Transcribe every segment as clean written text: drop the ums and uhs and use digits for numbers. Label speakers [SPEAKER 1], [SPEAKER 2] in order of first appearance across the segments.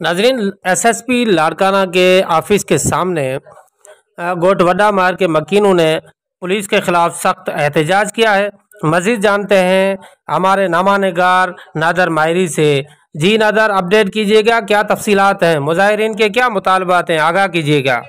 [SPEAKER 1] नाजरीन, एसएसपी लाड़काना के ऑफिस के सामने गोटवड्डा मार के मकीनों ने पुलिस के खिलाफ सख्त एहतजाज किया है। मजीद जानते हैं हमारे नामानिगार नादर मायरी से। जी नादर, अपडेट कीजिएगा, क्या तफसीलात हैं, मुजाहिरीन के क्या मुतालबात हैं, आगाह कीजिएगा।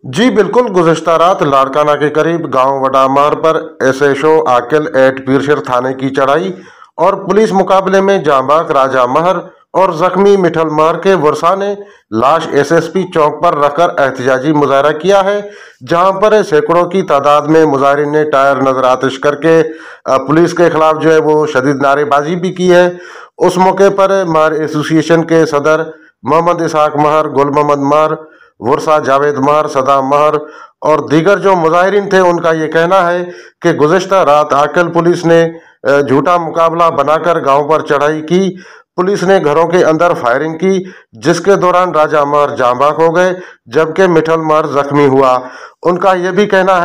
[SPEAKER 2] जी बिल्कुल, गुज़िश्ता रात लाड़काना के करीब गांव वडामार पर एसएचओ आकिल एट पीरशर थाने की चढ़ाई और पुलिस मुकाबले में जांबाक राजा महर और जख्मी मिठल मार के वर्षा ने लाश एसएसपी चौक पर रखकर एहतजाजी मुजाहरा किया है, जहां पर सैकड़ों की तादाद में मुजाहिरीन ने टायर नजर आतिश करके पुलिस के खिलाफ जो है वो शदीद नारेबाजी भी की है। उस मौके पर मार एसोसिएशन के सदर मोहम्मद इसहाक महर, गुल मोहम्मद मार, वर्षा जावेद महर, सदाम महर और दीगर जो मुजाहिरीन थे, उनका ये कहना है कि गुज़िश्ता रात आकिल पुलिस ने झूठा मुकाबला बनाकर गांव पर चढ़ाई की। पुलिस ने घरों के अंदर फायरिंग की, जिसके दौरान राजा महर जांबाक हो गए जबकि मिठल महर जख्मी हुआ। उनका यह भी कहना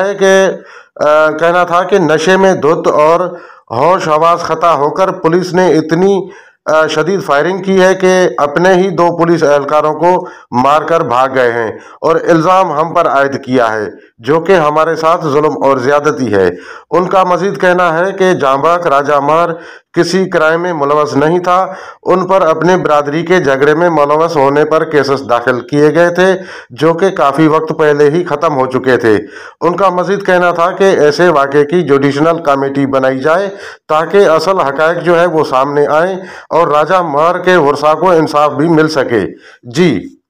[SPEAKER 2] था कि नशे में धुत और होश हवास खता होकर पुलिस ने इतनी शदीद फायरिंग की है कि अपने ही 2 पुलिस एहलकारों को मारकर भाग गए हैं और इल्ज़ाम हम पर आयद किया है, जो कि हमारे साथ जुल्म और ज़्यादती है। उनका मजीद कहना है कि जांबाक राजा महर किसी क्राइम में मुलवस नहीं था। उन पर अपने बरादरी के झगड़े में मुलवस होने पर केसेस दाखिल किए गए थे, जो कि काफ़ी वक्त पहले ही ख़त्म हो चुके थे। उनका मजीद कहना था कि ऐसे वाक़े की जुडिशनल कमेटी बनाई जाए ताकि असल हक़ाइक़ जो है वो सामने आए और राजा महर के वर्षा को इंसाफ भी मिल सके। जी।